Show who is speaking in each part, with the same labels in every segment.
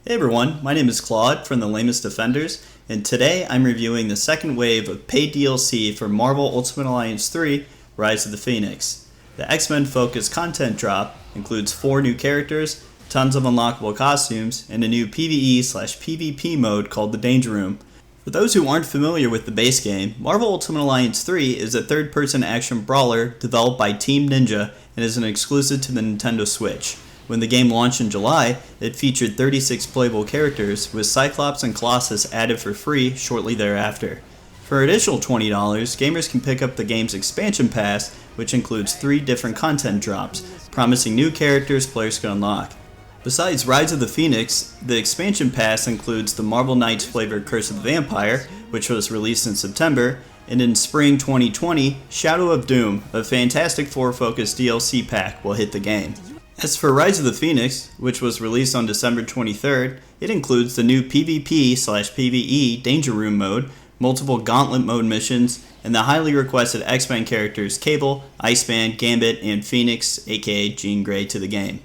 Speaker 1: Hey everyone, my name is Claude from the Lamest Defenders, and today I'm reviewing the second wave of paid DLC for Marvel Ultimate Alliance 3 Rise of the Phoenix. The X-Men focused content drop includes 4 new characters, tons of unlockable costumes, and a new PvE/PvP mode called the Danger Room. For those who aren't familiar with the base game, Marvel Ultimate Alliance 3 is a third-person action brawler developed by Team Ninja and is an exclusive to the Nintendo Switch. When the game launched in July, it featured 36 playable characters, with Cyclops and Colossus added for free shortly thereafter. For an additional $20, gamers can pick up the game's expansion pass, which includes 3 different content drops, promising new characters players can unlock. Besides Rise of the Phoenix, the expansion pass includes the Marvel Knights flavored Curse of the Vampire, which was released in September, and in spring 2020, Shadow of Doom, a Fantastic Four focused DLC pack, will hit the game. As for Rise of the Phoenix, which was released on December 23rd, it includes the new PvP/PvE Danger Room mode, multiple Gauntlet mode missions, and the highly requested X-Men characters Cable, Iceman, Gambit, and Phoenix, aka Jean Grey, to the game.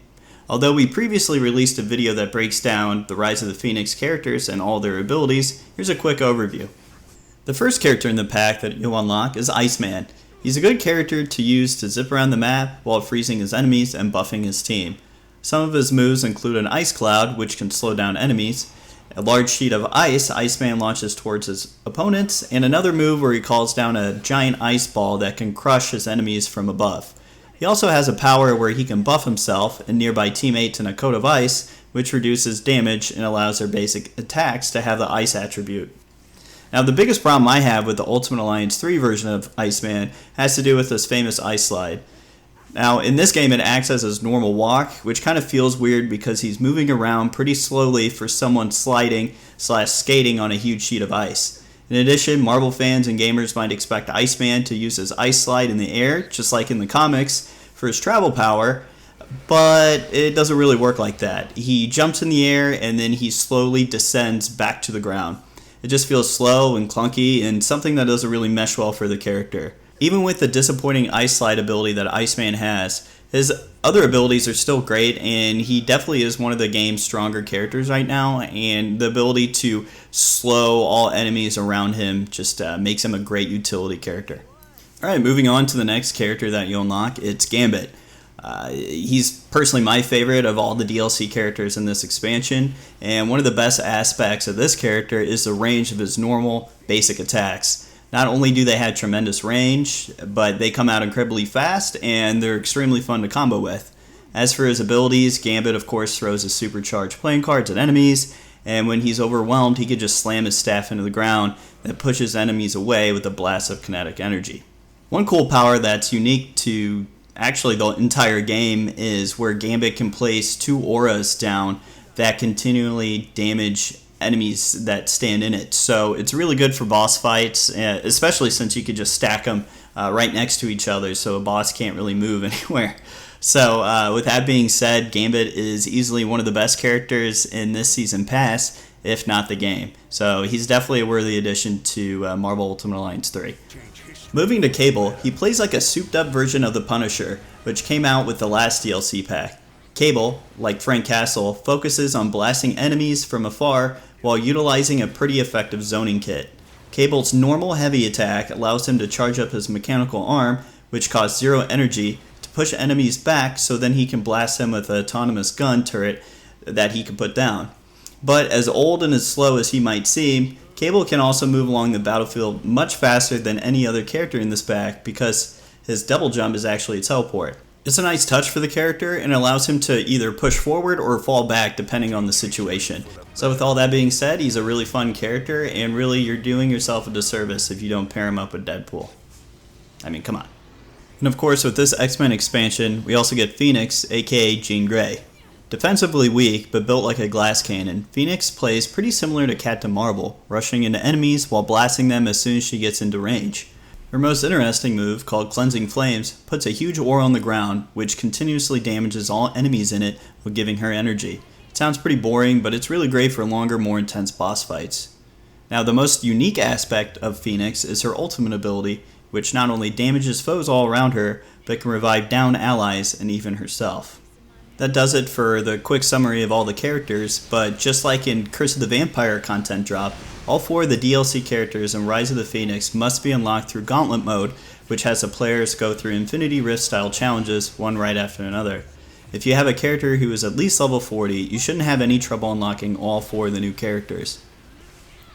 Speaker 1: Although we previously released a video that breaks down the Rise of the Phoenix characters and all their abilities, here's a quick overview. The first character in the pack that you'll unlock is Iceman. He's a good character to use to zip around the map while freezing his enemies and buffing his team. Some of his moves include an ice cloud, which can slow down enemies, a large sheet of ice Iceman launches towards his opponents, and another move where he calls down a giant ice ball that can crush his enemies from above. He also has a power where he can buff himself and nearby teammates in a coat of ice, which reduces damage and allows their basic attacks to have the ice attribute. Now, the biggest problem I have with the Ultimate Alliance 3 version of Iceman has to do with this famous ice slide. Now, in this game, it acts as his normal walk, which kind of feels weird because he's moving around pretty slowly for someone sliding/skating on a huge sheet of ice. In addition, Marvel fans and gamers might expect Iceman to use his ice slide in the air, just like in the comics, for his travel power, but it doesn't really work like that. He jumps in the air and then he slowly descends back to the ground. It just feels slow and clunky and something that doesn't really mesh well for the character. Even with the disappointing ice slide ability that Iceman has, his other abilities are still great, and he definitely is one of the game's stronger characters right now, and the ability to slow all enemies around him just makes him a great utility character. Alright, moving on to the next character that you'll unlock, it's Gambit. He's personally my favorite of all the DLC characters in this expansion, and one of the best aspects of this character is the range of his normal, basic attacks. Not only do they have tremendous range, but they come out incredibly fast, and they're extremely fun to combo with. As for his abilities, Gambit of course throws his supercharged playing cards at enemies, and when he's overwhelmed he can just slam his staff into the ground that pushes enemies away with a blast of kinetic energy. One cool power that's unique to actually the entire game is where Gambit can place 2 auras down that continually damage enemies that stand in it. So it's really good for boss fights, especially since you could just stack them right next to each other so a boss can't really move anywhere. So with that being said, Gambit is easily one of the best characters in this season pass, if not the game. So he's definitely a worthy addition to Marvel Ultimate Alliance 3. Moving to Cable, he plays like a souped-up version of the Punisher, which came out with the last DLC pack. Cable, like Frank Castle, focuses on blasting enemies from afar while utilizing a pretty effective zoning kit. Cable's normal heavy attack allows him to charge up his mechanical arm, which costs 0 energy, to push enemies back so then he can blast them with an autonomous gun turret that he can put down. But as old and as slow as he might seem, Cable can also move along the battlefield much faster than any other character in this pack because his double jump is actually a teleport. It's a nice touch for the character and allows him to either push forward or fall back depending on the situation. So with all that being said, he's a really fun character, and really you're doing yourself a disservice if you don't pair him up with Deadpool. I mean, come on. And of course with this X-Men expansion, we also get Phoenix, aka Jean Grey. Defensively weak, but built like a glass cannon, Phoenix plays pretty similar to Captain Marvel, rushing into enemies while blasting them as soon as she gets into range. Her most interesting move, called Cleansing Flames, puts a huge aura on the ground, which continuously damages all enemies in it while giving her energy. It sounds pretty boring, but it's really great for longer, more intense boss fights. Now, the most unique aspect of Phoenix is her ultimate ability, which not only damages foes all around her, but can revive down allies and even herself. That does it for the quick summary of all the characters, but just like in Curse of the Vampire content drop, all 4 of the DLC characters in Rise of the Phoenix must be unlocked through Gauntlet mode, which has the players go through Infinity Rift style challenges, one right after another. If you have a character who is at least level 40, you shouldn't have any trouble unlocking all 4 of the new characters.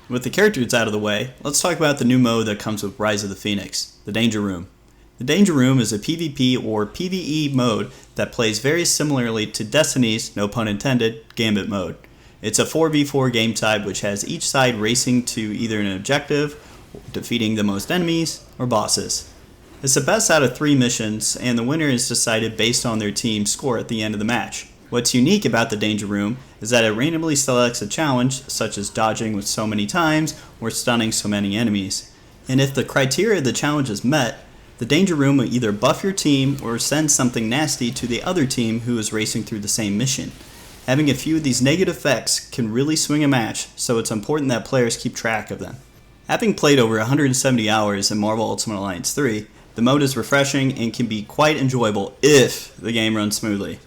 Speaker 1: With the characters out of the way, let's talk about the new mode that comes with Rise of the Phoenix, the Danger Room. The Danger Room is a PvP or PvE mode that plays very similarly to Destiny's, no pun intended, Gambit mode. It's a 4v4 game type which has each side racing to either an objective, defeating the most enemies, or bosses. It's the best out of 3 missions, and the winner is decided based on their team's score at the end of the match. What's unique about the Danger Room is that it randomly selects a challenge, such as dodging with so many times or stunning so many enemies. And if the criteria of the challenge is met, the Danger Room will either buff your team or send something nasty to the other team who is racing through the same mission. Having a few of these negative effects can really swing a match, so it's important that players keep track of them. Having played over 170 hours in Marvel Ultimate Alliance 3, the mode is refreshing and can be quite enjoyable if the game runs smoothly.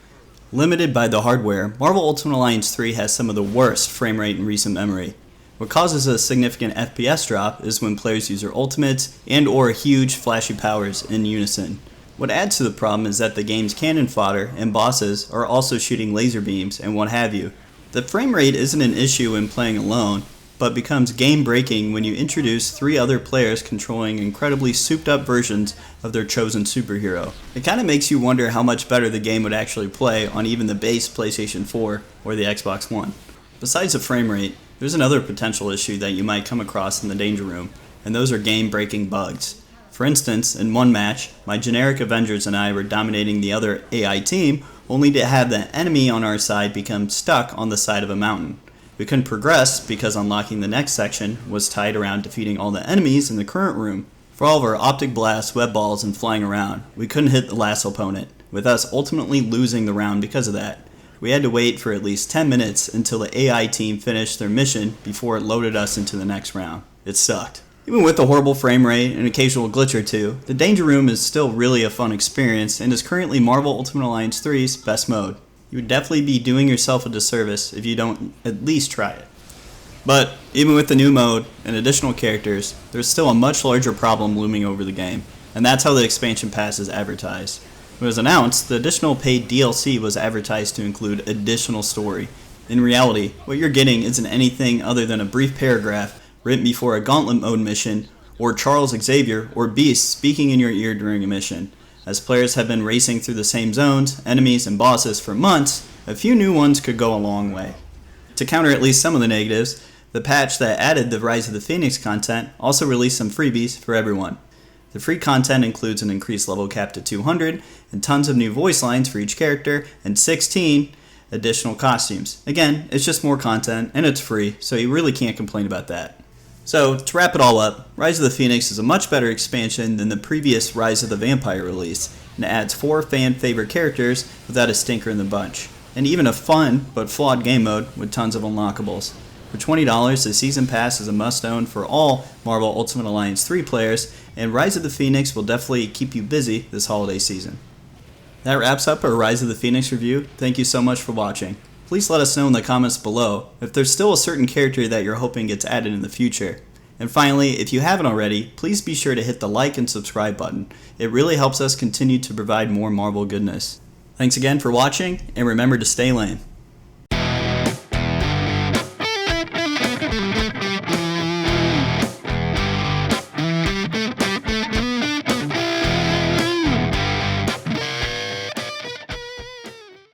Speaker 1: Limited by the hardware, Marvel Ultimate Alliance 3 has some of the worst frame rate in recent memory. What causes a significant FPS drop is when players use their ultimates and or huge flashy powers in unison. What adds to the problem is that the game's cannon fodder and bosses are also shooting laser beams and what have you. The frame rate isn't an issue when playing alone, but becomes game-breaking when you introduce 3 other players controlling incredibly souped-up versions of their chosen superhero. It kind of makes you wonder how much better the game would actually play on even the base PlayStation 4 or the Xbox One. Besides the frame rate, there's another potential issue that you might come across in the Danger Room, and those are game-breaking bugs. For instance, in one match, my generic Avengers and I were dominating the other AI team, only to have the enemy on our side become stuck on the side of a mountain. We couldn't progress because unlocking the next section was tied around defeating all the enemies in the current room. For all of our optic blasts, web balls, and flying around, we couldn't hit the last opponent, with us ultimately losing the round because of that. We had to wait for at least 10 minutes until the AI team finished their mission before it loaded us into the next round. It sucked. Even with the horrible frame rate and an occasional glitch or two, the Danger Room is still really a fun experience and is currently Marvel Ultimate Alliance 3's best mode. You would definitely be doing yourself a disservice if you don't at least try it. But even with the new mode and additional characters, there's still a much larger problem looming over the game, and that's how the expansion pass is advertised. When it was announced, the additional paid DLC was advertised to include additional story. In reality, what you're getting isn't anything other than a brief paragraph written before a Gauntlet mode mission, or Charles Xavier or Beast speaking in your ear during a mission. As players have been racing through the same zones, enemies, and bosses for months, a few new ones could go a long way. To counter at least some of the negatives, the patch that added the Rise of the Phoenix content also released some freebies for everyone. The free content includes an increased level cap to 200, and tons of new voice lines for each character, and 16 additional costumes. Again, it's just more content, and it's free, so you really can't complain about that. So, to wrap it all up, Rise of the Phoenix is a much better expansion than the previous Rise of the Vampire release, and it adds 4 fan-favorite characters without a stinker in the bunch, and even a fun but flawed game mode with tons of unlockables. For $20, the Season Pass is a must-own for all Marvel Ultimate Alliance 3 players, and Rise of the Phoenix will definitely keep you busy this holiday season. That wraps up our Rise of the Phoenix review. Thank you so much for watching. Please let us know in the comments below if there's still a certain character that you're hoping gets added in the future. And finally, if you haven't already, please be sure to hit the like and subscribe button. It really helps us continue to provide more Marvel goodness. Thanks again for watching, and remember to stay lame.